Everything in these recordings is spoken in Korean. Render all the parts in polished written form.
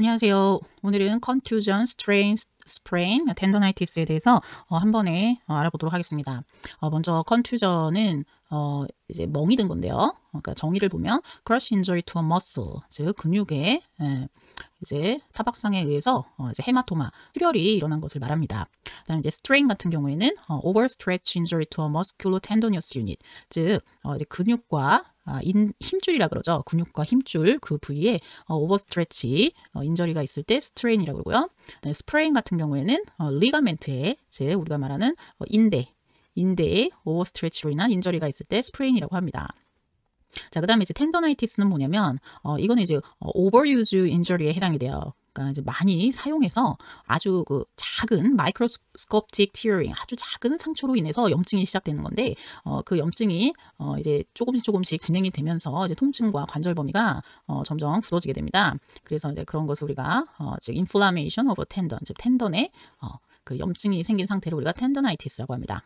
안녕하세요. 오늘은 contusion, strain, sprain, tendonitis에 대해서 한 번에 알아보도록 하겠습니다. 먼저 contusion은 이제 멍이 든 건데요. 그러니까 정의를 보면 crush injury to a muscle, 즉 근육에 이제 타박상에 의해서 이제 헤마토마, 출혈이 일어난 것을 말합니다. 그다음에 이제 strain 같은 경우에는 overstretch injury to a musculotendinous unit, 즉 이제 근육과 힘줄이라 그러죠. 근육과 힘줄 그 부위에 오버스트레치 인저리가 있을 때 스트레인이라고 그러고요. 스프레인 같은 경우에는 리가멘트에 제 우리가 말하는 인대에 오버스트레치로 인한 인저리가 있을 때 스프레인이라고 합니다. 자, 그다음에 이제 텐더나이티스는 뭐냐면 이거는 이제 overuse injury에 해당이 돼요. 그러니까 이제 많이 사용해서 아주 그 작은 microscopic tearing, 아주 작은 상처로 인해서 염증이 시작되는 건데 그 염증이 이제 조금씩 진행이 되면서 이제 통증과 관절 범위가 점점 굳어지게 됩니다. 그래서 이제 그런 것을 우리가 즉 inflammation of a tendon, 즉 텐던에 그 염증이 생긴 상태를 우리가 텐더나이티스라고 합니다.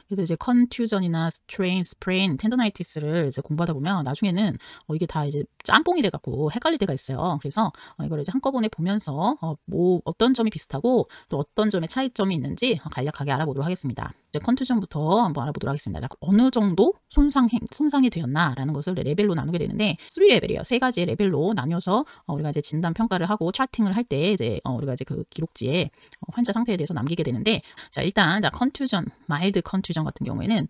그래서 이제 컨투전이나 스트레인, 스프레인, 텐더나이티스를 이제 공부하다 보면 나중에는 이게 다 이제 짬뽕이 돼갖고 헷갈릴 때가 있어요. 그래서 이걸 이제 한꺼번에 보면서 뭐 어떤 점이 비슷하고 또 어떤 점에 차이점이 있는지 간략하게 알아보도록 하겠습니다. 이제 컨투전부터 한번 알아보도록 하겠습니다. 자, 어느 정도 손상이 되었나라는 것을 레벨로 나누게 되는데 3레벨이에요. 세 가지의 레벨로 나뉘어서 우리가 이제 진단 평가를 하고 차팅을 할 때 이제 우리가 이제 그 기록지에 환자 상태에 대해서 남기게 되는데, 자, 일단 컨투전, 마일드 컨투전 같은 경우에는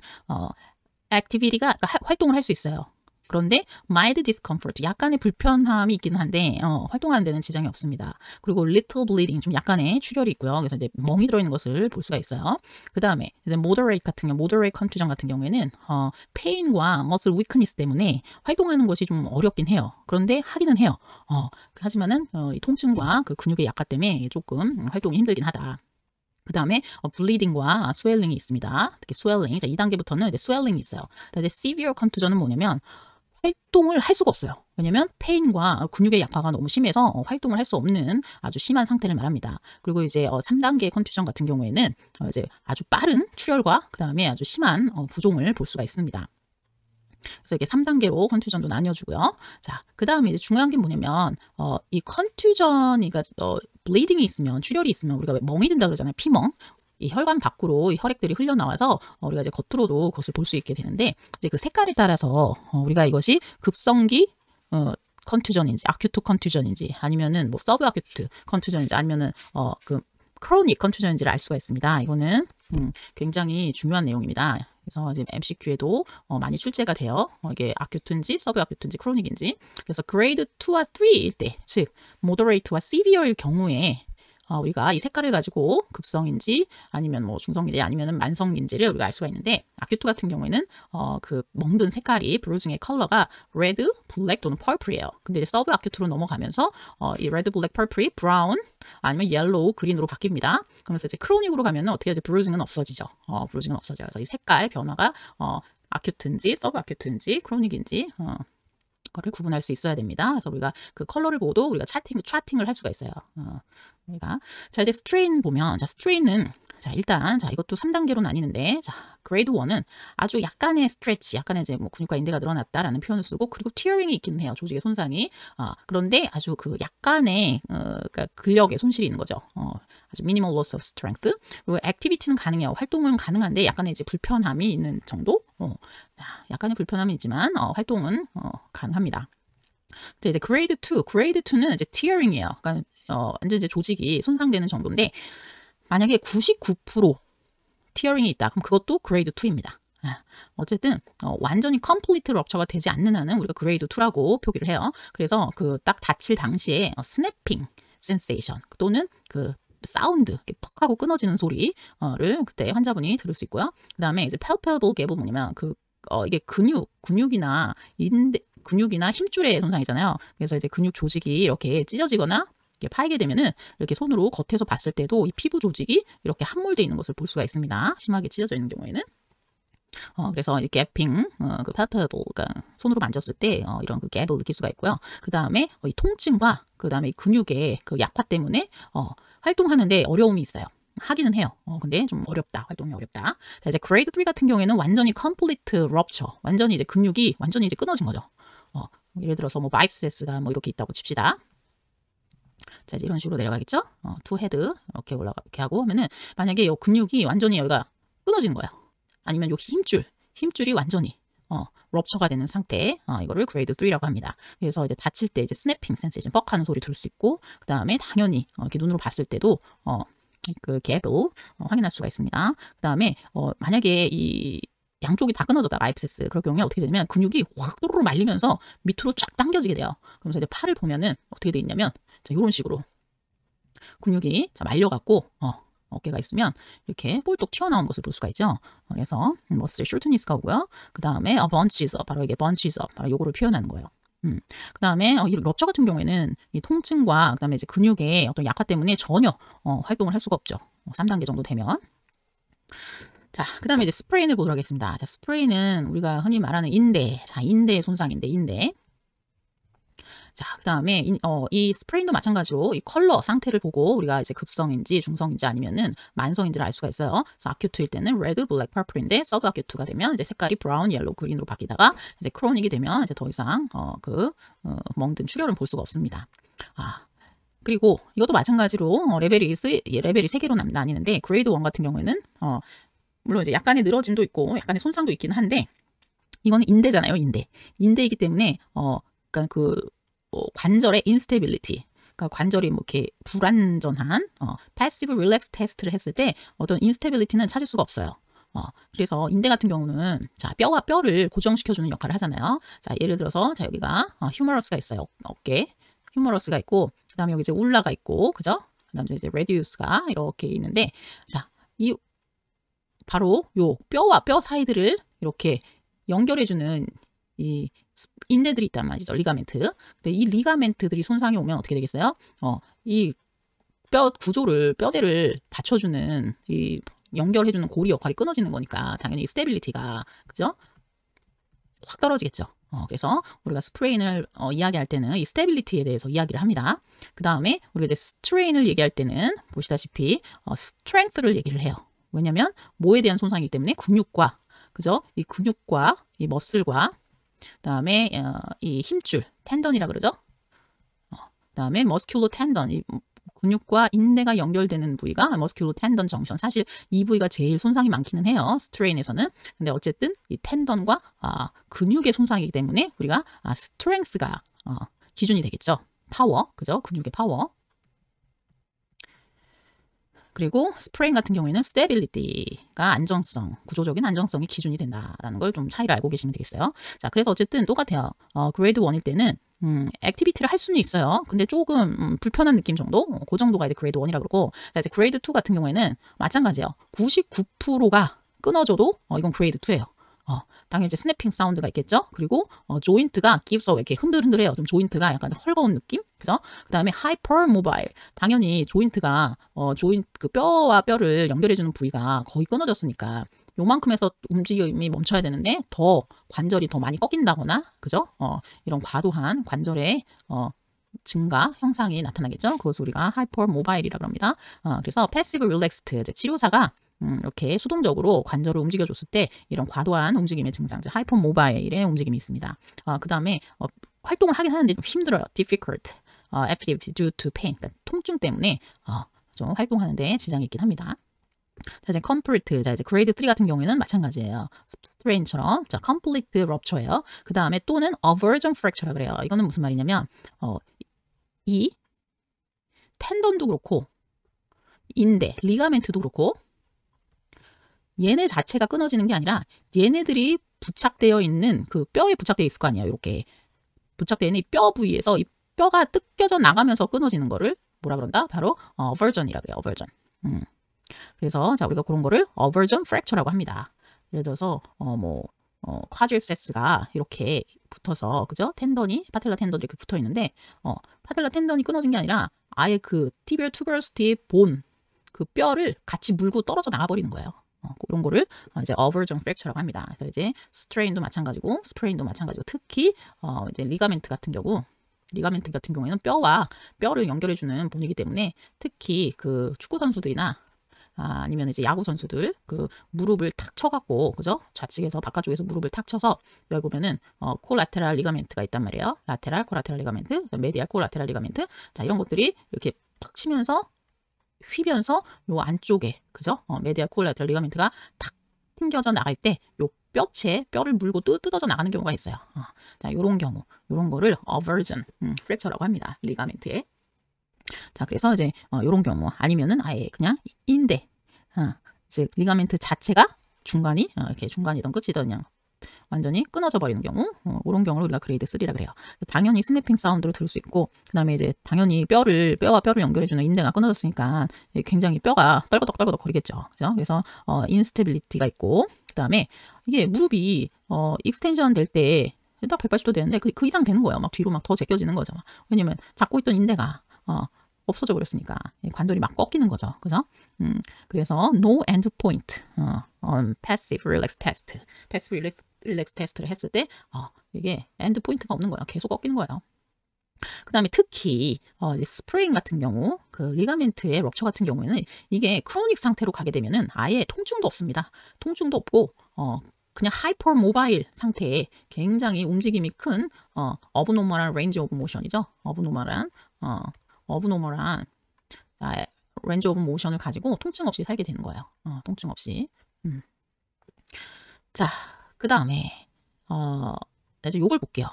액티비티가 그러니까 활동을 할 수 있어요. 그런데 mild discomfort, 약간의 불편함이 있기는 한데 활동하는 데는 지장이 없습니다. 그리고 little bleeding, 좀 약간의 출혈이 있고요. 그래서 이제 멍이 들어있는 것을 볼 수가 있어요. 그 다음에 이제 moderate 같은 경우, moderate contusion 같은 경우에는 pain과 muscle weakness 때문에 활동하는 것이 좀 어렵긴 해요. 그런데 하기는 해요. 하지만은 이 통증과 그 근육의 약화 때문에 조금 활동이 힘들긴 하다. 그 다음에 bleeding과 swelling이 있습니다. 특히 swelling, 2단계부터는 이제 swelling이 있어요. 이제 severe contusion은 뭐냐면 활동을 할 수가 없어요. 왜냐면 페인과 근육의 약화가 너무 심해서 활동을 할 수 없는 아주 심한 상태를 말합니다. 그리고 이제 3단계 컨투전 같은 경우에는 이제 아주 빠른 출혈과 그 다음에 아주 심한 부종을 볼 수가 있습니다. 그래서 이게 3단계로 컨투전도 나뉘어주고요. 자, 그 다음에 이제 중요한 게 뭐냐면 이 컨투전이 블리딩이 있으면, 출혈이 있으면 우리가 왜 멍이 든다 그러잖아요. 피멍. 이 혈관 밖으로 이 혈액들이 흘러나와서 우리가 이제 겉으로도 그것을 볼 수 있게 되는데, 이제 그 색깔에 따라서 우리가 이것이 급성기 컨투전인지 아큐트 컨투전인지 아니면은 뭐 서브 아큐트 컨투전인지 아니면은 그 크로닉 컨투전인지를 알 수가 있습니다. 이거는 굉장히 중요한 내용입니다. 그래서 지금 MCQ에도 많이 출제가 돼요. 이게 아큐트인지 서브 아큐트인지 크로닉인지. 그래서 그레이드 2와 3일 때, 즉 모더레이트와 시비어일 경우에 우리가 이 색깔을 가지고 급성인지 아니면 뭐 중성인지 아니면 만성인지를 우리가 알 수가 있는데, 아큐트 같은 경우에는 그 멍든 색깔이 브루징의 컬러가 레드, 블랙 또는 펄플이에요. 근데 이제 서브 아큐트로 넘어가면서 이 레드, 블랙, 펄플이 브라운 아니면 옐로우, 그린으로 바뀝니다. 그러면서 이제 크로닉으로 가면은 어떻게 하지? 브루징은 없어지죠. 브루징은 없어져요. 그래서 이 색깔 변화가 아큐트인지 서브 아큐트인지 크로닉인지 거를 구분할 수 있어야 됩니다. 그래서 우리가 그 컬러를 보고도 우리가 차팅을 할 수가 있어요. 자, 이제 스트레인 보면, 자, 스트레인은 자, 일단 자, 이것도 3단계로 나뉘는데, 자, 그레이드 1은 아주 약간의 스트레치, 약간의 이제 뭐 근육과 인대가 늘어났다라는 표현을 쓰고, 그리고 티어링이 있기는 해요. 조직의 손상이. 그런데 아주 그 약간의 그러니까 근력의 손실이 있는 거죠. 아주 minimal loss of strength. 그리고 액티비티는 가능해요. 활동은 가능한데 약간의 이제 불편함이 있는 정도. 약간의 불편함이 있지만 활동은 가능합니다. 이제 그레이드 2는 이제 티어링이에요. 그러니까 완전 이제 조직이 손상되는 정도인데, 만약에 99% 티어링이 있다, 그럼 그것도 그레이드 2입니다. 어쨌든 완전히 컴플리트 럽처가 되지 않는 한은 우리가 그레이드 2라고 표기를 해요. 그래서 그 딱 다칠 당시에 스냅핑 센세이션 또는 그 사운드, 퍽 하고 끊어지는 소리를 그때 환자분이 들을 수 있고요. 그 다음에 이제 palpable gap은 뭐냐면 이게 근육이나 힘줄의 손상이잖아요. 그래서 이제 근육 조직이 이렇게 찢어지거나 파이게 되면은 이렇게 손으로 겉에서 봤을 때도 이 피부 조직이 이렇게 함몰되어 있는 것을 볼 수가 있습니다. 심하게 찢어져 있는 경우에는. 그래서 이 gaping, 그 palpable, 그러니까 손으로 만졌을 때 이런 그 gap을 느낄 수가 있고요. 그 다음에 이 통증과 그 다음에 이 근육의 그 약화 때문에 활동하는데 어려움이 있어요. 하기는 해요. 근데 좀 어렵다. 활동이 어렵다. 자, 이제 그레이드 3 같은 경우에는 완전히 complete rupture, 완전히 이제 근육이 완전히 이제 끊어진 거죠. 예를 들어서 뭐 바이셉스가 뭐 이렇게 있다고 칩시다. 자, 이제 이런 식으로 내려가겠죠? 투 헤드 이렇게 올라가 이렇게 하고 하면은 만약에 이 근육이 완전히 여기가 끊어진 거예요. 아니면 요 힘줄이 완전히 럽처가 되는 상태, 이거를 그레이드 3라고 합니다. 그래서 이제 다칠 때 이제 스냅핑 센세이션, 뻑하는 소리 들을 수 있고, 그 다음에 당연히 이렇게 눈으로 봤을 때도 그 갭을 확인할 수가 있습니다. 그 다음에 만약에 이 양쪽이 다 끊어졌다, 아입세스 그럴 경우에 어떻게 되냐면 근육이 확 또르르 말리면서 밑으로 쫙 당겨지게 돼요. 그러면서 이제 팔을 보면은 어떻게 돼 있냐면 자, 이런 식으로 근육이 자, 말려갖고 어깨가 있으면 이렇게 볼록 튀어나온 것을 볼 수가 있죠. 그래서 머슬의 숄트니스가 오고요. 그 다음에 bunches up, 바로 이게 bunches up, 바로 요거를 표현하는 거예요. 그 다음에 이 럽처 같은 경우에는 이 통증과 그 다음에 이제 근육의 어떤 약화 때문에 전혀 활동을 할 수가 없죠. 3단계 정도 되면. 자, 그 다음에 이제 스프레인을 보도록 하겠습니다. 자, 스프레인은 우리가 흔히 말하는 인대, 자, 인대의 손상인데, 인대. 자, 그 다음에 이 스프레인도 마찬가지로 이 컬러 상태를 보고 우리가 이제 급성인지 중성인지 아니면은 만성인지를 알 수가 있어요. 그래서 아큐트일 때는 레드, 블랙, 퍼플인데 서브 아큐트가 되면 이제 색깔이 브라운, 옐로우, 그린으로 바뀌다가 이제 크로닉이 되면 이제 더 이상 멍든 출혈은 볼 수가 없습니다. 그리고 이것도 마찬가지로 레벨이 3개로 나뉘는데 그레이드 1 같은 경우에는 물론 이제 약간의 늘어짐도 있고 약간의 손상도 있긴 한데 이거는 인대잖아요, 인대이기 때문에 그러니까 관절의 인스테빌리티, 그러니까 관절이 뭐 이렇게 불안전한 패시브 릴렉스 테스트를 했을 때 어떤 인스테빌리티는 찾을 수가 없어요. 그래서 인대 같은 경우는 자, 뼈와 뼈를 고정시켜주는 역할을 하잖아요. 자, 예를 들어서 자, 여기가 휴머러스가 있어요. 어깨 휴머러스가 있고 그 다음에 여기 이제 울라가 있고 그죠? 그 다음에 이제 레디우스가 이렇게 있는데 자, 이 바로 요 뼈와 뼈 사이들을 이렇게 연결해주는 이 인대들이 있단 말이죠. 리가멘트. 근데 이 리가멘트들이 손상이 오면 어떻게 되겠어요? 이 뼈 구조를, 뼈대를 받쳐주는 이 연결해주는 고리 역할이 끊어지는 거니까 당연히 스테빌리티가 그죠? 확 떨어지겠죠. 그래서 우리가 스프레인을 이야기할 때는 이 스테빌리티에 대해서 이야기를 합니다. 그 다음에 우리가 이제 스트레인을 얘기할 때는 보시다시피 스트렝스를 얘기를 해요. 왜냐면 뭐에 대한 손상이기 때문에 근육과 그죠? 이 근육과 이 머슬과 그다음에 이 힘줄 텐던이라 그러죠. 그다음에 머스큘러 텐던, 이 근육과 인대가 연결되는 부위가 머스큘러 텐던 정션. 사실 이 부위가 제일 손상이 많기는 해요. 스트레인에서는. 근데 어쨌든 이 텐던과 근육의 손상이기 때문에 우리가 스트렝스가 기준이 되겠죠. 파워, 그죠? 근육의 파워. 그리고 스프레인 같은 경우에는 스테빌리티가 안정성, 구조적인 안정성이 기준이 된다라는 걸 좀 차이를 알고 계시면 되겠어요. 자, 그래서 어쨌든 똑같아요. 그레이드 1일 때는 액티비티를 할 수는 있어요. 근데 조금 불편한 느낌 정도? 그 정도가 이제 그레이드 1이라고 그러고 자, 이제 그레이드 2 같은 경우에는 마찬가지예요. 99%가 끊어져도 이건 그레이드 2예요. 당연히 이제 스냅핑 사운드가 있겠죠. 그리고 조인트가 gives away, 이렇게 흔들흔들해요. 좀 조인트가 약간 헐거운 느낌, 그죠? 그 다음에 hyper mobile, 당연히 조인트가 그 뼈와 뼈를 연결해주는 부위가 거의 끊어졌으니까 요만큼에서 움직임이 멈춰야 되는데 더 관절이 더 많이 꺾인다거나, 그죠? 이런 과도한 관절의 증가 형상이 나타나겠죠. 그것을 우리가 hyper mobile이라고 합니다. 그래서 passive relaxed, 치료사가 이렇게 수동적으로 관절을 움직여줬을 때 이런 과도한 움직임의 증상, 하이퍼 모바일의 움직임이 있습니다. 그 다음에 활동을 하긴 하는데 좀 힘들어요. difficult activity due to pain, 그러니까 통증 때문에 좀 활동하는데 지장이 있긴 합니다. 자, 이제 complete, 자, 이제 grade 3 같은 경우에는 마찬가지예요. 스트레인처럼 자, complete rupture예요. 그 다음에 또는 aversion fracture라 그래요. 이거는 무슨 말이냐면 이 텐던도 그렇고 인대, 리가멘트도 그렇고 얘네 자체가 끊어지는 게 아니라 얘네들이 부착되어 있는 그 뼈에 부착되어 있을 거 아니에요. 이렇게 부착되어 있는 이 뼈 부위에서 이 뼈가 뜯겨져 나가면서 끊어지는 거를 뭐라 그런다? 바로 어버전이라 그래요. 어버전. 그래서 자, 우리가 그런 거를 어버전 프랙처라고 합니다. 예를 들어서 쿼드립세스가 이렇게 붙어서 그죠? 텐던이 파텔라 텐던이 이렇게 붙어 있는데 파텔라 텐던이 끊어진 게 아니라 아예 그 티비얼 투버러시티 본 그 뼈를 같이 물고 떨어져 나가 버리는 거예요. 그런 거를 이제 어버전 프랙처라고 합니다. 그래서 이제 스트레인도 마찬가지고 스프레인도 마찬가지고 특히 이제 리가멘트 같은 경우에는 뼈와 뼈를 연결해주는 부분이기 때문에 특히 그 축구 선수들이나 아니면 이제 야구 선수들 그 무릎을 탁 쳐갖고 그죠? 좌측에서 바깥쪽에서 무릎을 탁 쳐서 여기 보면은 콜라테랄 리가멘트가 있단 말이에요. 라테랄, 콜라테랄 리가멘트, 메디알 콜라테랄 리가멘트. 자, 이런 것들이 이렇게 팍 치면서 휘면서 요 안쪽에 그죠? 메디알 콜라테랄 리가멘트가 탁 튕겨져 나갈 때 요 뼈채, 뼈를 물고 뜯어져 나가는 경우가 있어요. 자, 요런 경우, 요런 거를 어버전, 프랙처라고 합니다. 리가멘트에. 자, 그래서 이제 요런 경우 아니면은 아예 그냥 인대, 즉 리가멘트 자체가 중간이 이렇게 중간이든 끝이든 그냥 완전히 끊어져 버리는 경우, 그런 경우를 우리가 그레이드 3라 그래요. 당연히 스냅핑 사운드를 들을 수 있고, 그다음에 이제 당연히 뼈와 뼈를 연결해주는 인대가 끊어졌으니까 굉장히 뼈가 떨거덕 거리겠죠. 그죠? 그래서 인스테빌리티가 있고, 그다음에 이게 무릎이 익스텐션 될 때 딱 180도 되는데 그 이상 되는 거예요. 막 뒤로 막 더 제껴지는 거죠. 왜냐면 잡고 있던 인대가 없어져 버렸으니까 관절이 막 꺾이는 거죠. 그죠? 그래서 no end point on passive relax test. passive relax test를 했을 때 이게 end point가 없는 거예요. 계속 꺾이는 거예요. 그 다음에 특히 이제 스프레인 같은 경우 그 리가멘트의 럽처 같은 경우에는 이게 크로닉 상태로 가게 되면은 아예 통증도 없습니다. 통증도 없고 그냥 하이퍼 모바일 상태에 굉장히 움직임이 큰 어브노멀한 레인지 오브 모션이죠. 어브노멀한 레인지 오브 모션을 가지고 통증 없이 살게 되는 거예요. 통증 없이. 자, 그 다음에 이제 요걸 볼게요.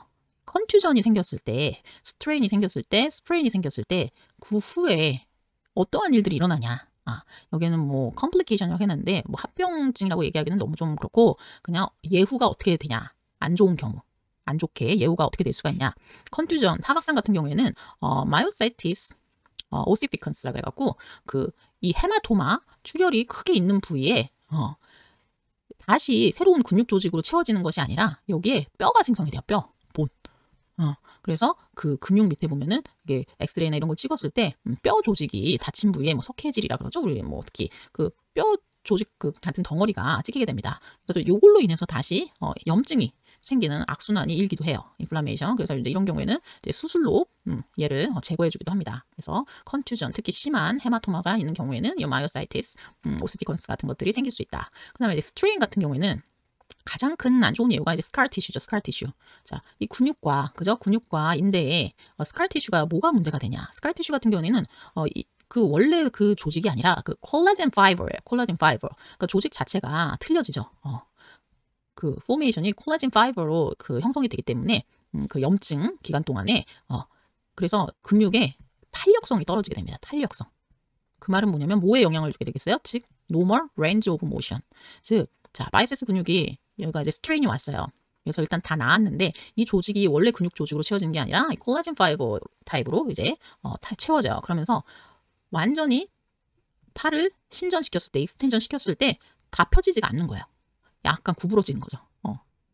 컨투전이 생겼을 때, 스트레인이 생겼을 때, 스프레인이 생겼을 때 그 후에 어떠한 일들이 일어나냐. 여기는 뭐 컴플리케이션이라고 했는데 뭐 합병증이라고 얘기하기는 너무 좀 그렇고 그냥 예후가 어떻게 되냐. 안 좋은 경우. 안 좋게 예후가 어떻게 될 수가 있냐. 컨투전, 타박상 같은 경우에는 마요사이티스 오시피컨스라 그래갖고 이 헤마토마 출혈이 크게 있는 부위에 다시 새로운 근육 조직으로 채워지는 것이 아니라 여기에 뼈가 생성이 돼요. 본. 그래서 그 근육 밑에 보면은 이게 엑스레이나 이런 걸 찍었을 때 뼈 조직이 다친 부위에 뭐 석회질이라 그러죠. 우리 뭐 특히 그 뼈 조직 그 같은 덩어리가 찢기게 됩니다. 그래서 요걸로 인해서 다시 염증이 생기는 악순환이 일기도 해요. 인플라메이션. 그래서 이제 이런 경우에는 이제 수술로 얘를 제거해주기도 합니다. 그래서 컨투전, 특히 심한 헤마토마가 있는 경우에는 이 마요사이티스, 오스티콘스 같은 것들이 생길 수 있다. 그다음에 이제 스트레인 같은 경우에는 가장 큰 안 좋은 예후가 이제 스칼 티슈죠. 스칼 티슈. 자, 이 근육과 근육과 인대에 스칼 티슈가 뭐가 문제가 되냐? 스칼 티슈 같은 경우에는 원래 그 조직이 아니라 그 콜라겐 파이버예요. 콜라겐 파이버. 그러니까 조직 자체가 틀려지죠. 그 포메이션이 콜라겐 파이버로 그 형성이 되기 때문에 그 염증 기간 동안에 그래서 근육의 탄력성이 떨어지게 됩니다. 탄력성. 그 말은 뭐냐면 뭐에 영향을 주게 되겠어요? 즉 normal range of motion. 즉 자, 바이세스 근육이 여기가 이제 스트레인이 왔어요. 그래서 일단 다 나았는데 이 조직이 원래 근육 조직으로 채워지는 게 아니라 이 콜라겐 파이버 타입으로 이제 채워져요. 그러면서 완전히 팔을 신전시켰을 때, 익스텐션 시켰을 때 다 펴지지가 않는 거예요. 약간 구부러지는 거죠.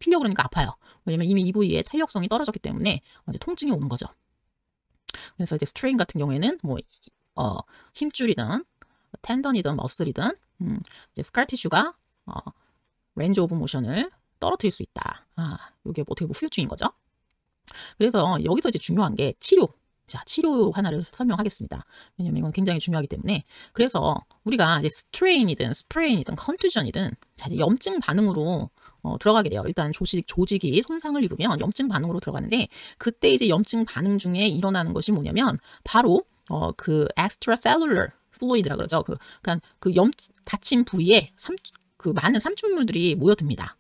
피려고 그러니까 아파요. 왜냐면 이미 이 부위에 탄력성이 떨어졌기 때문에 이제 통증이 오는 거죠. 그래서 이제 스트레인 같은 경우에는 뭐 힘줄이든 텐던이든 머슬이든 이제 스칼 티슈가 레인지 오브 모션을 떨어뜨릴 수 있다. 이게 어떻게 보면 후유증인 거죠. 그래서 여기서 이제 중요한 게 치료. 자, 치료 하나를 설명하겠습니다. 왜냐면 이건 굉장히 중요하기 때문에. 그래서 우리가 이제 스트레인이든 스프레인이든 컨투전이든 자, 이제 염증 반응으로 들어가게 돼요. 일단 조직이 손상을 입으면 염증 반응으로 들어가는데 그때 이제 염증 반응 중에 일어나는 것이 뭐냐면 바로 그 extracellular fluid라 그러죠. 그러니까 다친 부위에 그 많은 삼중물들이 모여듭니다.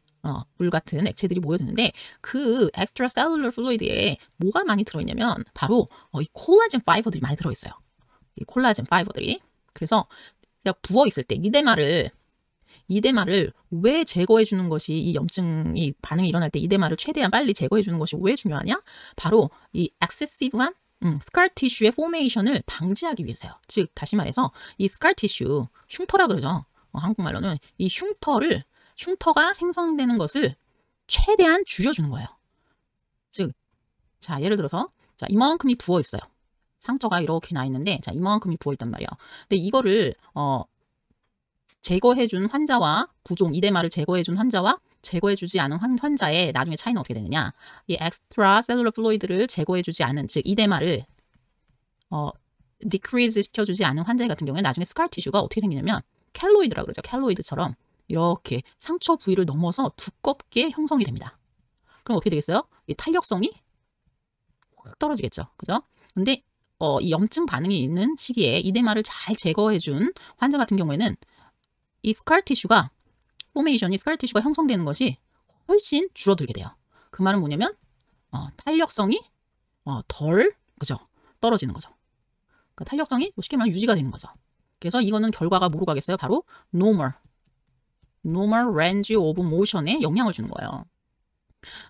물 같은 액체들이 모여드는데 그 extracellular fluid에 뭐가 많이 들어있냐면 바로 이 콜라겐 파이버들이 많이 들어있어요. 이 콜라겐 파이버들이. 그래서 부어 있을 때 이데마를 왜 제거해 주는 것이 이 염증이 반응이 일어날 때 이데마를 최대한 빨리 제거해 주는 것이 왜 중요하냐? 바로 이 엑세시브한 스칼 티슈의 포메이션을 방지하기 위해서요. 즉 다시 말해서 이 스칼 티슈 흉터라 그러죠. 한국말로는 이 흉터가 생성되는 것을 최대한 줄여주는 거예요. 즉, 자, 예를 들어서, 자, 이만큼이 부어 있어요. 상처가 이렇게 나 있는데, 자, 이만큼이 부어 있단 말이에요. 근데 이거를, 제거해준 환자와 이데마를 제거해준 환자와 제거해주지 않은 환자의 나중에 차이는 어떻게 되느냐. 이 엑스트라 셀룰러 플로이드를 제거해주지 않은, 즉, 이데마를, 디크리즈 시켜주지 않은 환자 같은 경우에 나중에 스칼 티슈가 어떻게 생기냐면, 켈로이드라 그러죠. 켈로이드처럼 이렇게 상처 부위를 넘어서 두껍게 형성이 됩니다. 그럼 어떻게 되겠어요? 이 탄력성이 확 떨어지겠죠. 그죠? 근데 이 염증 반응이 있는 시기에 이데마를 잘 제거해준 환자 같은 경우에는 이 스칼 티슈가 포메이션이 스칼 티슈가 형성되는 것이 훨씬 줄어들게 돼요. 그 말은 뭐냐면 탄력성이 덜 그죠? 떨어지는 거죠. 그러니까 탄력성이 쉽게 말하면 유지가 되는 거죠. 그래서 이거는 결과가 뭐로 가겠어요? 바로 normal range of motion에 영향을 주는 거예요.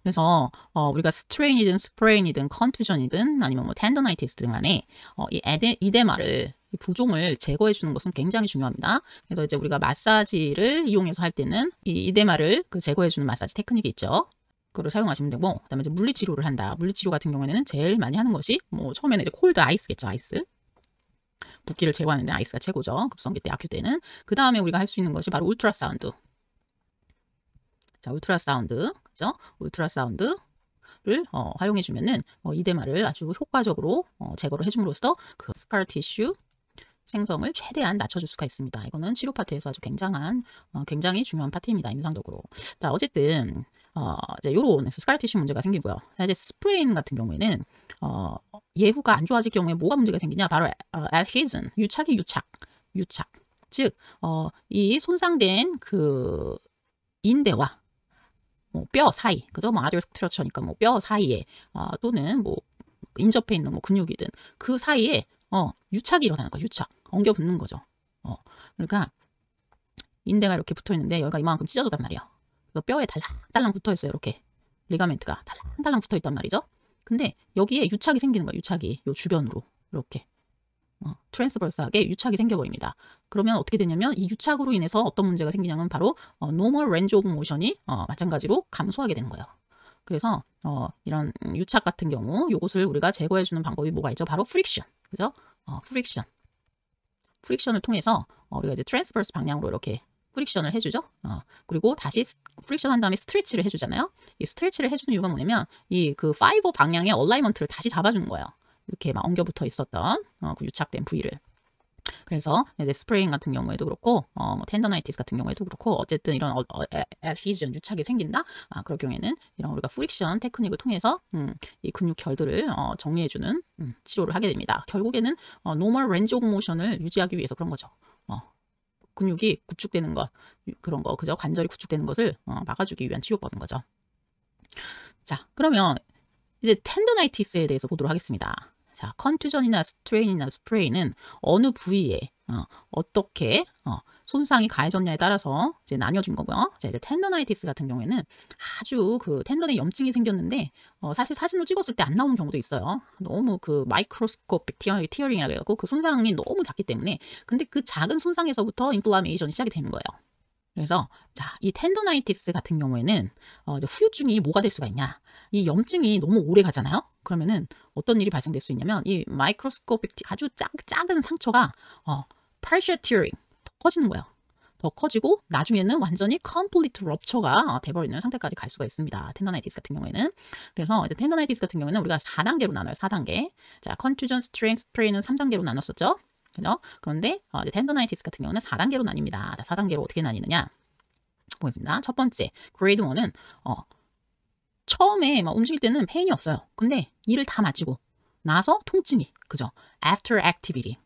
그래서 우리가 스트레인이든 스프레인이든 컨투전이든 아니면 뭐 텐더나이티스든 간에 이 이데마를 이 부종을 제거해 주는 것은 굉장히 중요합니다. 그래서 이제 우리가 마사지를 이용해서 할 때는 이 이데마를 제거해 주는 마사지 테크닉이 있죠. 그거를 사용하시면 되고, 그다음에 이제 물리치료를 한다. 물리치료 같은 경우에는 제일 많이 하는 것이 뭐 처음에는 이제 콜드 아이스겠죠. 아이스. 붓기를 제거하는 데 아이스가 최고죠. 급성기 때, 악휴 때는. 그 다음에 우리가 할 수 있는 것이 바로 울트라사운드. 자, 울트라사운드, 그죠? 울트라사운드를 활용해 주면은 이데마를 아주 효과적으로 제거를 해줌으로써 그 스칼 티슈 생성을 최대한 낮춰줄 수가 있습니다. 이거는 치료 파트에서 아주 굉장히 중요한 파트입니다. 임상적으로. 자, 어쨌든 이제 요런 스칼 티슈 문제가 생기고요. 자, 이제 스프레인 같은 경우에는 예후가 안 좋아질 경우에 뭐가 문제가 생기냐? 바로 adhesion, 유착이 유착. 즉, 이 손상된 그 인대와 뭐 뼈 사이, 그죠? 뭐 아디오 스트러처니까 뭐 뼈 사이에 또는 뭐 인접해 있는 뭐 근육이든 그 사이에 유착이 일어나는 거예요. 유착, 엉겨 붙는 거죠. 그러니까 인대가 이렇게 붙어 있는데 여기가 이만큼 찢어졌단 말이에요. 그래서 뼈에 달랑달랑 붙어 있어요. 이렇게 리가멘트가 달랑달랑 붙어 있단 말이죠. 근데 여기에 유착이 생기는 거예요. 유착이 요 주변으로 이렇게 트랜스버스하게 유착이 생겨버립니다. 그러면 어떻게 되냐면 이 유착으로 인해서 어떤 문제가 생기냐면 바로 normal range of motion이 마찬가지로 감소하게 되는 거예요. 그래서 이런 유착 같은 경우 이것을 우리가 제거해주는 방법이 뭐가 있죠? 바로 프릭션, 그죠? 프릭션을 통해서 우리가 이제 트랜스버스 방향으로 이렇게 프릭션을 해주죠. 그리고 다시 프릭션 한 다음에 스트레치를 해주잖아요. 이 스트레치를 해주는 이유가 뭐냐면 이 그 파이버 방향의 얼라이먼트를 다시 잡아주는 거예요. 이렇게 막 엉겨 붙어 있었던 그 유착된 부위를. 그래서 이제 스프레인 같은 경우에도 그렇고 뭐 텐더나이티스 같은 경우에도 그렇고 어쨌든 이런 adhesion 유착이 생긴다. 그럴 경우에는 이런 우리가 프릭션 테크닉을 통해서 이 근육 결들을 정리해주는 치료를 하게 됩니다. 결국에는 normal range of motion을 유지하기 위해서 그런 거죠. 근육이 구축되는 것, 그런 거, 그죠? 관절이 구축되는 것을 막아주기 위한 치료법인 거죠. 자, 그러면 이제 텐더나이티스에 대해서 보도록 하겠습니다. 자, 컨투전이나 스트레인이나 스프레인은 어느 부위에 어떻게 손상이 가해졌냐에 따라서 이제 나뉘어진 거고요. 자, 이제 텐더나이티스 같은 경우에는 아주 그 텐던에 염증이 생겼는데 사실 사진으로 찍었을 때 안 나오는 경우도 있어요. 너무 그 마이크로스코픽 티어링이라고 해갖고 그 손상이 너무 작기 때문에. 근데 그 작은 손상에서부터 인플라메이션이 시작이 되는 거예요. 그래서 자, 이 텐더나이티스 같은 경우에는 이제 후유증이 뭐가 될 수가 있냐? 이 염증이 너무 오래 가잖아요. 그러면은 어떤 일이 발생될 수 있냐면 이 마이크로스코픽 아주 작은 상처가 partial tearing 더 커지는 거예요. 더 커지고 나중에는 완전히 complete rupture가 돼버리는 상태까지 갈 수가 있습니다. 텐더나이티스 같은 경우에는. 그래서 이제 텐더나이티스 같은 경우에는 우리가 4단계로 나눠요. 4단계. 자, 컨투전, 스트레인, 스프레인은 3단계로 나눴었죠. 그죠? 그런데 이제 텐더나이티스 같은 경우는 4단계로 나뉩니다. 4단계로 어떻게 나뉘느냐? 보겠습니다. 첫 번째, 그레이드 1은 처음에 막 움직일 때는 페인이 없어요. 근데 일을 다 마치고 나서 통증이, 그죠? After activity.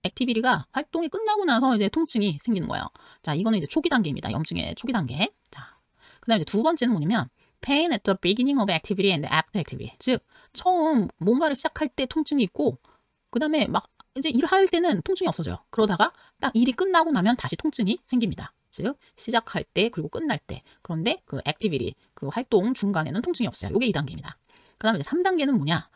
액티비티가 활동이 끝나고 나서 이제 통증이 생기는 거예요. 자, 이거는 이제 초기 단계입니다. 염증의 초기 단계. 자, 그 다음에 이제 두 번째는 뭐냐면 pain at the beginning of activity and after activity. 즉, 처음 뭔가를 시작할 때 통증이 있고 그 다음에 막 이제 일을 할 때는 통증이 없어져요. 그러다가 딱 일이 끝나고 나면 다시 통증이 생깁니다. 즉, 시작할 때 그리고 끝날 때. 그런데 그 액티비티, 그 활동 중간에는 통증이 없어요. 이게 2단계입니다. 그 다음에 이제 3단계는 뭐냐?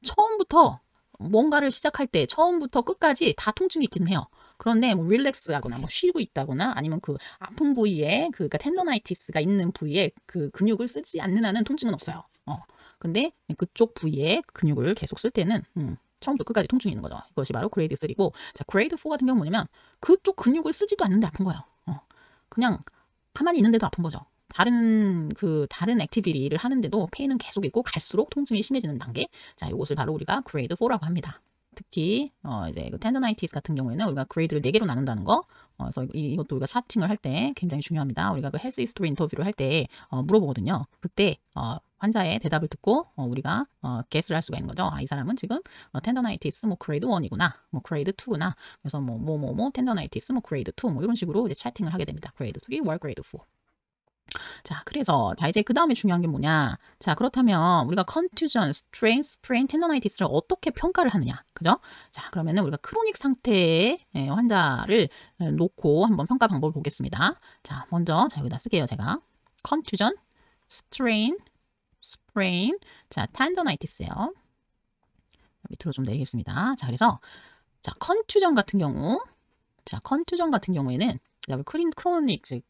처음부터 뭔가를 시작할 때 처음부터 끝까지 다 통증이 있기는 해요. 그런데 뭐 릴렉스하거나 뭐 쉬고 있다거나 아니면 그 아픈 부위에 그러니까 텐더나이티스가 있는 부위에 그 근육을 쓰지 않는 한은 통증은 없어요. 근데 그쪽 부위에 근육을 계속 쓸 때는 처음부터 끝까지 통증이 있는 거죠. 이것이 바로 그레이드 3고, 자, 그레이드 4 같은 경우 뭐냐면 그쪽 근육을 쓰지도 않는데 아픈 거예요. 그냥 가만히 있는데도 아픈 거죠. 다른 액티비티를 하는데도 페인은 계속 있고 갈수록 통증이 심해지는 단계. 자, 이것을 바로 우리가 그레이드 4라고 합니다. 특히 이제 그 텐더나이티스 같은 경우에는 우리가 그레이드를 4개로 나눈다는 거. 그래서 이것도 우리가 차팅을 할 때 굉장히 중요합니다. 우리가 그 헬스 히스토리 인터뷰를 할 때 물어보거든요. 그때 환자의 대답을 듣고 우리가 guess를 할 수가 있는 거죠. 이 사람은 지금 텐더나이티스 뭐 그레이드 1이구나, 뭐 그레이드 2구나. 그래서 뭐 텐더나이티스 뭐 그레이드 2 뭐 이런 식으로 이제 차팅을 하게 됩니다. 그레이드 3, 월 그레이드 4. 자, 그래서 이제 그 다음에 중요한 게 뭐냐? 자, 그렇다면 우리가 contusion, strain, sprain, tendinitis를 어떻게 평가를 하느냐, 그죠? 자, 그러면은 우리가 크로닉 상태의 환자를 놓고 한번 평가 방법을 보겠습니다. 자, 먼저 여기다 쓸게요, 제가. contusion, strain, sprain, 자, tendinitis요. 밑으로 좀 내리겠습니다. 자, 그래서 자, 컨투전 같은 경우에는 크로닉, 즉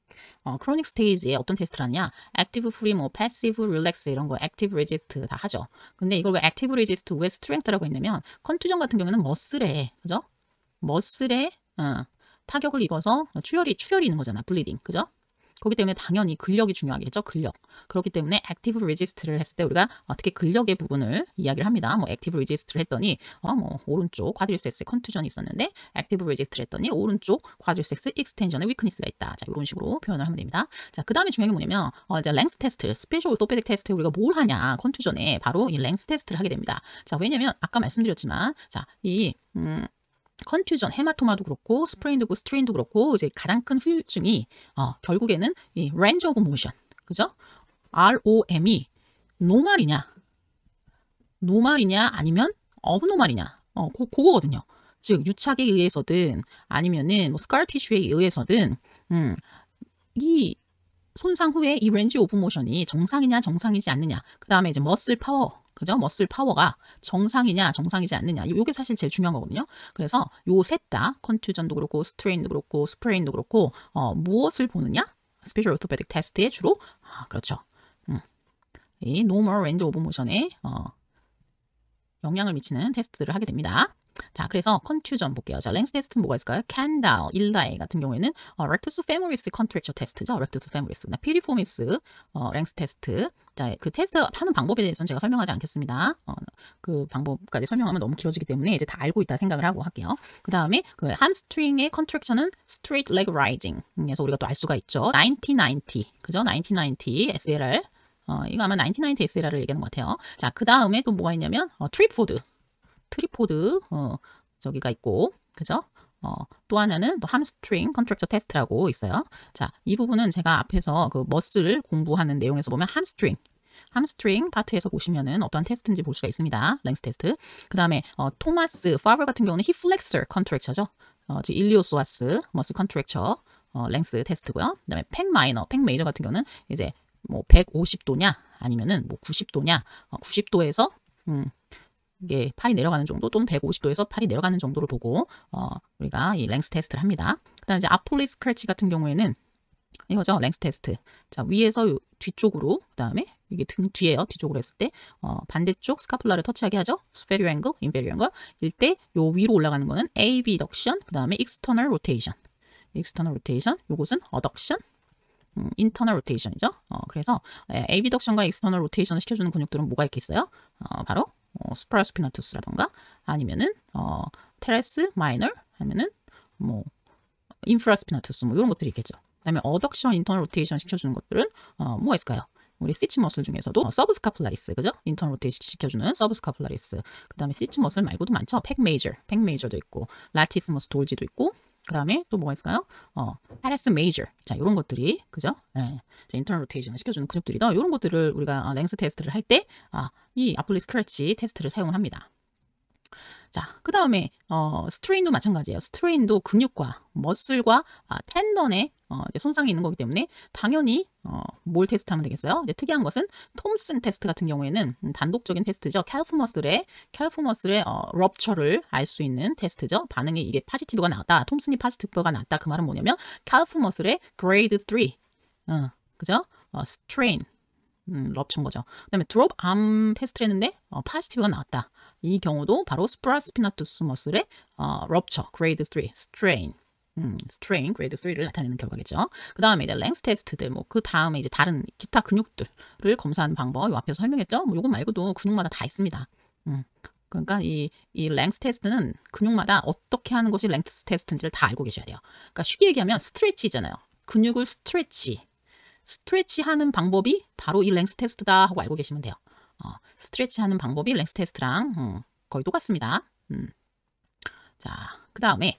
크로닉 스테이지에 어떤 테스트를 하느냐? 액티브 프리, 뭐 패시브 릴렉스 이런 거, 액티브 레지스트 다 하죠. 근데 이걸 왜 액티브 레지스트 왜 스트렝스라고 했냐면 컨투전 같은 경우는 머슬에, 그죠? 머슬에 타격을 입어서 출혈이 있는 거잖아, 블리딩, 그죠? 그렇기 때문에 당연히 근력이 중요하겠죠, 근력. 그렇기 때문에 액티브 레지스트를 했을 때 우리가 어떻게 근력의 부분을 이야기를 합니다. 뭐 액티브 레지스트를 했더니 뭐 오른쪽 쿼드리셉스 컨투전이 있었는데 액티브 레지스트를 했더니 오른쪽 쿼드리셉스 익스텐션에 위크니스가 있다. 자, 이런 식으로 표현을 하면 됩니다. 자, 그 다음에 중요한 게 뭐냐면 이제 랭스 테스트, 스페셜 오토페딕 테스트 우리가 뭘 하냐? 컨투전에 바로 이 랭스 테스트를 하게 됩니다. 자, 왜냐면 아까 말씀드렸지만 자, 이 컨투전, 헤마토마도 그렇고 스프레인도 스트레인도 그렇고 이제 가장 큰 후유증이 결국에는 이 range of motion, 그죠? ROM이 노말이냐 아니면 어브노말이냐, 그거거든요. 즉 유착에 의해서든 아니면은 뭐 스칼 티슈에 의해서든 이 손상 후에 이 range of motion이 정상이냐 정상이지 않느냐, 그 다음에 이제 머슬 파워, 그죠? 머슬 파워가 정상이냐 정상이지 않느냐, 이게 사실 제일 중요한 거거든요. 그래서 요 셋 다 컨투전도 그렇고 스트레인도 그렇고 스프레인도 그렇고 무엇을 보느냐? 스페셜 오토페딕 테스트에 주로 그렇죠. 이 노멀 랜드 오브 모션에 영향을 미치는 테스트를 하게 됩니다. 자, 그래서 컨투전 볼게요. 자, 랭스 테스트는 뭐가 있을까요? 캔달, 일라이 같은 경우에는 렉투스 페모리스 컨트랙처 테스트죠. 렉투스 페모리스. 피리포미스 랭스 테스트. 자, 그 테스트 하는 방법에 대해서는 제가 설명하지 않겠습니다. 그 방법까지 설명하면 너무 길어지기 때문에 이제 다 알고 있다 생각을 하고 할게요. 그 다음에 그 함스트링의 컨트랙션은 straight leg rising. 그래서 우리가 또 알 수가 있죠. 1990, 그죠? 1990 SLR. 이거 아마 1990 SLR을 얘기하는 것 같아요. 자, 그 다음에 또 뭐가 있냐면 트리포드 저기가 있고, 그죠? 또 하나는 또 함스트링 컨트랙처 테스트라고 있어요. 자, 이 부분은 제가 앞에서 그 머슬을 공부하는 내용에서 보면 함스트링 파트에서 보시면은 어떠한 테스트인지 볼 수가 있습니다. 랭스 테스트. 그 다음에 토마스 파버 같은 경우는 힙 플렉서 컨트랙처죠. 즉 일리오소아스 머슬 컨트랙처 랭스 테스트고요. 그 다음에 팩 메이저 같은 경우는 이제 뭐 150도냐 아니면은 뭐 90도냐, 90도에서 이게 팔이 내려가는 정도 또는 150도에서 팔이 내려가는 정도를 보고 우리가 이 랭스 테스트를 합니다. 그다음에 이제 아폴리스 스크래치 같은 경우에는 이거죠, 랭스 테스트. 자, 위에서 뒤쪽으로, 그다음에 이게 등 뒤에요. 뒤쪽으로 했을 때 반대쪽 스카플라를 터치하게 하죠. superior angle, inferior angle. 일 때 요 위로 올라가는 거는 abduction, 그다음에 external rotation. 요것은 adduction, internal rotation이죠. 그래서 abduction과 external rotation을 시켜주는 근육들은 뭐가 있겠어요? 바로 수프라스피나투스라던가 아니면은 테레스 마이너, 아니면은 뭐 인프라스피나투스 뭐 이런 것들이 있겠죠. 그다음에 어덕션 인터널 로테이션 시켜주는 것들은 뭐가 있을까요? 우리 시치 머슬 중에서도 서브스카플라리스, 그죠? 인터널 로테이션 시켜주는 서브스카플라리스. 그다음에 시치 머슬 말고도 많죠. 팩 메이저도 있고 라티스머스 돌지도 있고. 그 다음에 또 뭐가 있을까요? 파레스 메이저. 자, 이런 것들이, 그죠? 자, 인터널 로테이션을 시켜주는 근육들이다. 이런 것들을 우리가 랭스 테스트를 할 때, 이 아폴리스 스크래치 테스트를 사용을 합니다. 자, 그 다음에 스트레인도 마찬가지예요. 스트레인도 근육과 머슬과 텐던에 손상이 있는 거기 때문에 당연히 뭘 테스트하면 되겠어요? 이제 특이한 것은 톰슨 테스트 같은 경우에는 단독적인 테스트죠. 캘프 머슬의 럽처를 알 수 있는 테스트죠. 반응이 이게 포지티브가 나왔다. 톰슨이 포지티브가 나왔다. 그 말은 뭐냐면 캘프 머슬의 그레이드 3, 그죠? 스트레인, 럽처인 거죠. 그 다음에 드롭 암 테스트를 했는데 포지티브가 나왔다. 이 경우도 바로 수프라스피나투스 머슬의 럽처, 그레이드 3, 스트레인, 그레이드 3를 나타내는 결과겠죠. 그 다음에 이제 랭스 테스트들, 뭐 그 다음에 이제 다른 기타 근육들을 검사하는 방법, 요 앞에서 설명했죠. 뭐 요거 말고도 근육마다 다 있습니다. 그러니까 이 랭스 테스트는 근육마다 어떻게 하는 것이 랭스 테스트인지를 다 알고 계셔야 돼요. 그러니까 쉽게 얘기하면 스트레치잖아요. 근육을 스트레치 하는 방법이 바로 이 랭스 테스트다 하고 알고 계시면 돼요. 스트레치 하는 방법이 랭스 테스트랑 거의 똑같습니다. 자, 그 다음에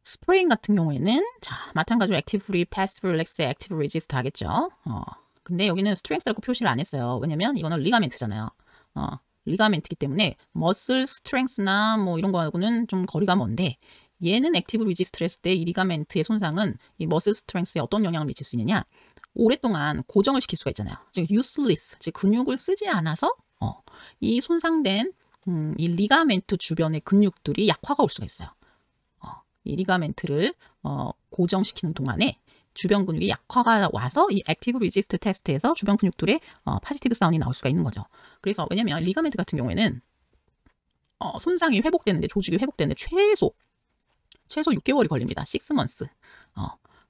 스프레잉 같은 경우에는 자, 마찬가지로 액티브 프리, 패시브 릴렉스, 액티브 레지스트 하겠죠. 근데 여기는 스트렝스라고 표시를 안 했어요. 왜냐면 이거는 리가멘트잖아요. 리가멘트이기 때문에 머슬 스트렝스나 뭐 이런 거하고는 좀 거리가 먼데 얘는 액티브 리지스트를 했을 때 이 리가멘트의 손상은 이 머슬 스트렝스에 어떤 영향을 미칠 수 있느냐? 오랫동안 고정을 시킬 수가 있잖아요. 즉 useless, 즉 근육을 쓰지 않아서 이 손상된 이 리가멘트 주변의 근육들이 약화가 올 수가 있어요. 이 리가멘트를 고정시키는 동안에 주변 근육이 약화가 와서 이 액티브 리지스트 테스트에서 주변 근육들의 파지티브 사운이 나올 수가 있는 거죠. 그래서 왜냐면 리가멘트 같은 경우에는 손상이 회복되는데 조직이 회복되는데 최소 6개월이 걸립니다. 6 months.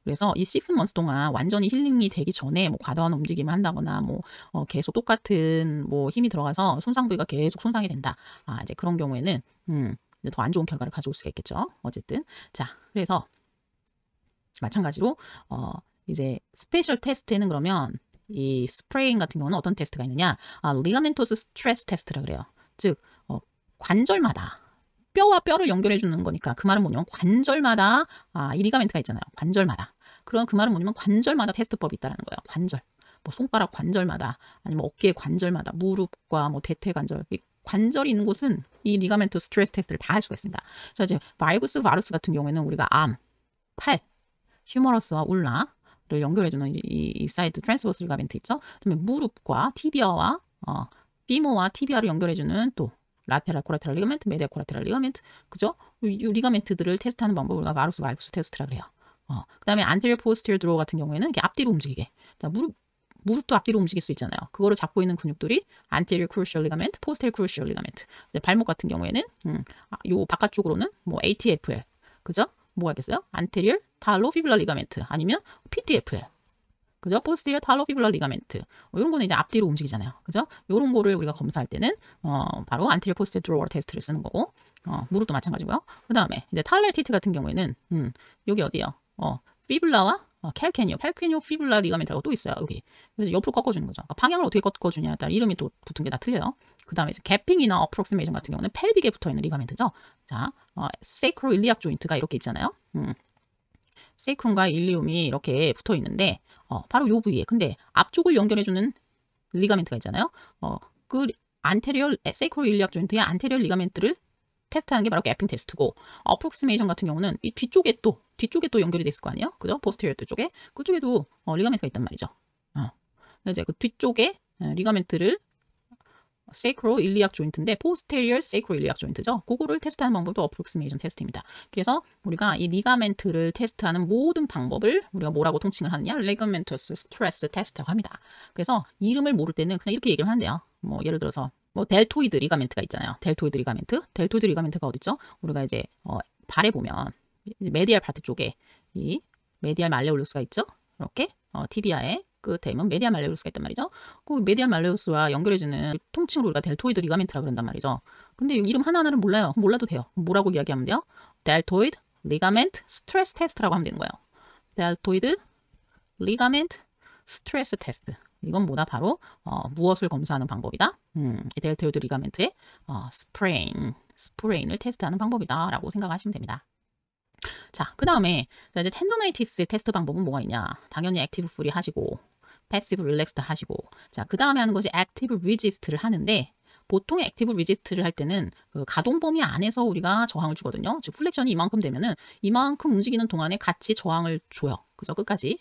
그래서 이 6 months 동안 완전히 힐링이 되기 전에 뭐 과도한 움직임을 한다거나 뭐 계속 똑같은 뭐 힘이 들어가서 손상 부위가 계속 손상이 된다. 이제 그런 경우에는 더 안 좋은 결과를 가져올 수가 있겠죠. 어쨌든 자, 그래서 마찬가지로 이제 스페셜 테스트에는 그러면 이 스프레잉 같은 경우는 어떤 테스트가 있느냐? 리가멘토스 스트레스 테스트라 그래요. 즉 관절마다 뼈와 뼈를 연결해 주는 거니까 그 말은 뭐냐면 관절마다 이 리가멘트가 있잖아요. 관절마다. 그럼 그 말은 뭐냐면 관절마다 테스트법이 있다라는 거예요. 관절. 뭐 손가락 관절마다 아니면 어깨 관절마다 무릎과 뭐 대퇴 관절 관절이 있는 곳은 이 리가멘토 스트레스 테스트를 다 할 수가 있습니다. 그래서 이제 발구스 바루스 같은 경우에는 우리가 암, 팔, 휴머러스와 울나를 연결해주는 이 사이드 트랜스버스 리가멘트 있죠. 그다음에 무릎과 티비아와 피모와 티비아를 연결해주는 또 라테랄 코라테랄 리가멘트, 메디아 코라테랄 리가멘트, 그죠? 이 리가멘트들을 테스트하는 방법을 우리가 바루스 발구스 테스트라 그래요. 그다음에 안테리어 포스티리어 드로우 같은 경우에는 이렇게 앞뒤로 움직이게. 자, 무릎도 앞뒤로 움직일 수 있잖아요. 그거를 잡고 있는 근육들이 anterior cruciate ligament, posterior cruciate ligament. 발목 같은 경우에는 요 바깥쪽으로는 뭐 ATFL, 그죠? 뭐가 있겠어요? anterior talofibular ligament 아니면 PTFL, 그죠? posterior talofibular ligament. 이런 거는 이제 앞뒤로 움직이잖아요, 그죠? 이런 거를 우리가 검사할 때는 바로 anterior posterior drawer 테스트를 쓰는 거고, 무릎도 마찬가지고요. 그 다음에 이제 탈랄 티트 같은 경우에는 여기 어디요? 피블라와 calcaneal fibular ligament라고 또 있어요. 여기. 그래서 옆으로 꺾어주는 거죠. 그러니까 방향을 어떻게 꺾어주냐에 따라 이름이 또 붙은 게 다 틀려요. 그 다음에 이제 gaping이나 approximation 같은 경우는 펠빅에 붙어있는 리가멘트죠. 자, sacroiliac joint가 이렇게 있잖아요. 세이크룸과 일리움이 이렇게 붙어있는데 바로 요 부위에 근데 앞쪽을 연결해주는 리가멘트가 있잖아요. 그 anterior sacroiliac joint의 anterior 리가멘트를 테스트하는 게 바로 gaping 테스트고, 어프록시메이션 같은 경우는 이 뒤쪽에 또 연결이 됐을 거 아니에요, 그죠? 포스테리어 쪽에 그쪽에도 리가멘트가 있단 말이죠. 이제 그 뒤쪽에 리가멘트를 sacroiliac joint인데 posterior sacroiliac joint죠. 그거를 테스트하는 방법도 어프록시메이션 테스트입니다. 그래서 우리가 이 리가멘트를 테스트하는 모든 방법을 우리가 뭐라고 통칭을 하느냐? ligamentous stress test라고 합니다. 그래서 이름을 모를 때는 그냥 이렇게 얘기를 하면 돼요. 뭐 예를 들어서 뭐 델토이드 리가멘트가 있잖아요. 델토이드 리가멘트가 어디죠? 우리가 이제 발에 보면 메디알 파트 쪽에 이 메디알 말레올루스가 있죠. 이렇게 티비아의 끝에 있는 메디알 말레올루스가 있단 말이죠. 그 메디알 말레올루스와 연결해주는 통칭으로 우리가 델토이드 리가멘트라고 그런단 말이죠. 근데 이름 하나하나를 몰라요. 몰라도 돼요. 뭐라고 이야기하면 돼요? 델토이드 리가멘트 스트레스 테스트라고 하면 되는 거예요. 델토이드 리가멘트 스트레스 테스트. 이건 뭐다? 바로 무엇을 검사하는 방법이다? 이 델토이드 리가멘트의 스프레인을 테스트하는 방법이다 라고 생각하시면 됩니다. 자, 그 다음에 이제 텐더나이티스 테스트 방법은 뭐가 있냐? 당연히 액티브 프리 하시고 패시브 릴렉스드 하시고, 자, 그 다음에 하는 것이 액티브 리지스트를 하는데, 보통 액티브 리지스트를 할 때는 그 가동 범위 안에서 우리가 저항을 주거든요. 즉 플렉션이 이만큼 되면은 이만큼 움직이는 동안에 같이 저항을 줘요. 그죠? 끝까지.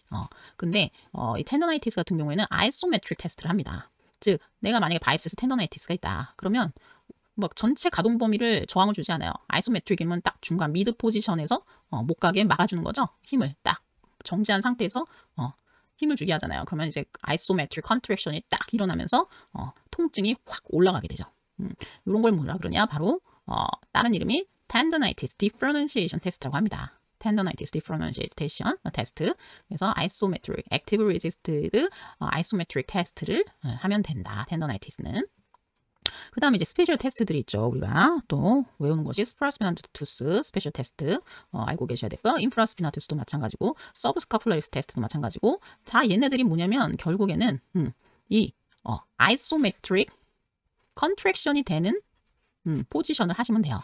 근데 이 텐더나이티스 같은 경우에는 아이소메트릭 테스트를 합니다. 즉 내가 만약에 바이프스에서 텐더나이티스가 있다. 그러면 막 전체 가동 범위를 저항을 주지 않아요. 아이소메트릭이면 딱 중간 미드 포지션에서 못 가게 막아주는 거죠. 힘을 딱 정지한 상태에서 힘을 주게 하잖아요. 그러면 이제 아이소메트릭 컨트랙션이 딱 일어나면서 통증이 확 올라가게 되죠. 이런 걸 뭐라 그러냐? 바로 다른 이름이 tendonitis differentiation 테스트라고 합니다. tendonitis differentiation 테스트. 그래서 isometric, active resisted isometric 테스트를 하면 된다. tendonitis는. 그 다음에 이제 스페셜 테스트들이 있죠. 우리가 또 외우는 것이 스프라스피나투스 스페셜 테스트 알고 계셔야 되고요. 인프라스피나투스도 마찬가지고 서브스카플라리스 테스트도 마찬가지고 자 얘네들이 뭐냐면 결국에는 이 아이소메트릭 컨트랙션이 되는 포지션을 하시면 돼요.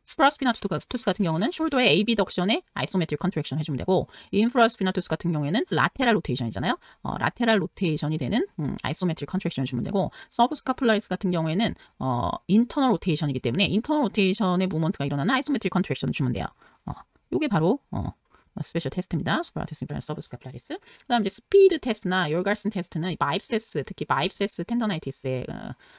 스프라스피나투스 같은 경우는 숄더의 에이비덕션에 아이소메트릭 컨트랙션 해주면 되고 인프라스피나투스 같은 경우에는 라테랄 로테이션이잖아요. 라테랄 로테이션이 되는 아이소메트릭 컨트랙션 해주면 되고 서브스카플라리스 같은 경우에는 인터널 로테이션이기 때문에 인터널 로테이션의 무브먼트가 일어나는 아이소메트릭 컨트랙션 주면 돼요. 요게 바로 스페셜 테스트입니다. 스프라티스 인프라스 서브스카플라리스. 그다음 이제 스피드 테스트나 요르갈슨 테스트는 바이프세스, 특히 바이프세스 텐더나이티스의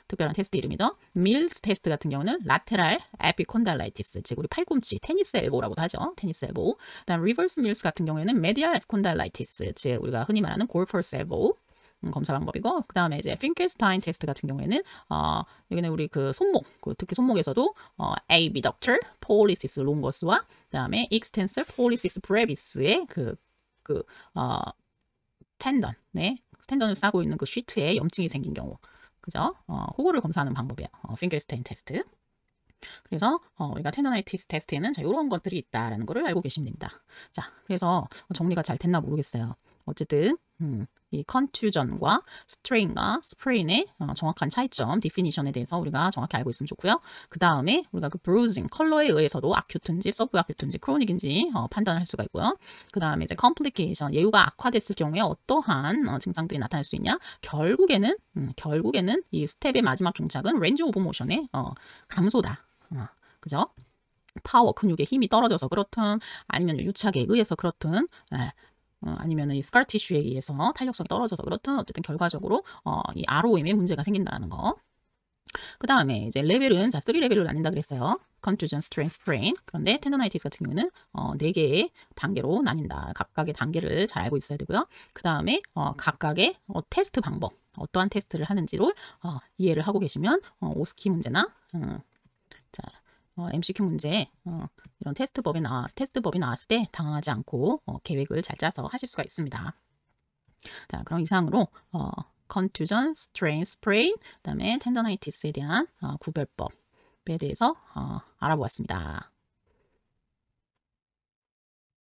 특별한 테스트 이름이죠. 밀스 테스트 같은 경우는 라테랄 에피콘달라이티스, 즉 우리 팔꿈치 테니스 엘보라고도 하죠. 테니스 엘보. 그다음 리버스 밀스 같은 경우에는 메디알 콘달라이티스, 즉 우리가 흔히 말하는 골퍼스 엘보. 검사 방법이고 그 다음에 이제 핑켈스타인 테스트 같은 경우에는 여기는 우리 그 손목 특히 손목에서도 abductor pollicis longus와 그 다음에 extensor pollicis brevis의 텐던을 싸고 있는 그 쉬트에 염증이 생긴 경우 그죠? 그거를 검사하는 방법이에요. 핑켈스타인 테스트. 그래서 우리가 텐더나이티스 테스트에는 이런 것들이 있다라는 거를 알고 계시면 됩니다. 자, 그래서 정리가 잘 됐나 모르겠어요. 어쨌든 이 컨투전과 스트레인과 스프레인의 정확한 차이점, 디피니션에 대해서 우리가 정확히 알고 있으면 좋고요. 그 다음에 우리가 그 브루징, 컬러에 의해서도 아큐트인지 서브 아큐트인지 크로닉인지 판단을 할 수가 있고요. 그 다음에 이제 컴플리케이션, 예후가 악화됐을 경우에 어떠한 증상들이 나타날 수 있냐? 결국에는 이 스텝의 마지막 종착은 렌즈 오브 모션의 감소다. 그죠? 파워, 근육의 힘이 떨어져서 그렇든 아니면 유착에 의해서 그렇든 아니면 이 스카 티슈에 의해서 탄력성이 떨어져서 그렇든 어쨌든 결과적으로 이 ROM에 문제가 생긴다는 거. 그 다음에 이제 레벨은 3레벨로 나뉜다 그랬어요. 컨투전, 스트레인, 스프레인. 그런데 텐더나이티스 같은 경우는 4개의 단계로 나뉜다. 각각의 단계를 잘 알고 있어야 되고요. 그 다음에 각각의 테스트 방법, 어떠한 테스트를 하는지를 이해를 하고 계시면 오스키 문제나 MCQ 문제 이런 테스트법이 나왔을 때 당황하지 않고 계획을 잘 짜서 하실 수가 있습니다. 자, 그럼 이상으로 컨투전, 스트레인, 스프레인, 그다음에 텐더나이티스에 대한 구별법에 대해서 알아보았습니다.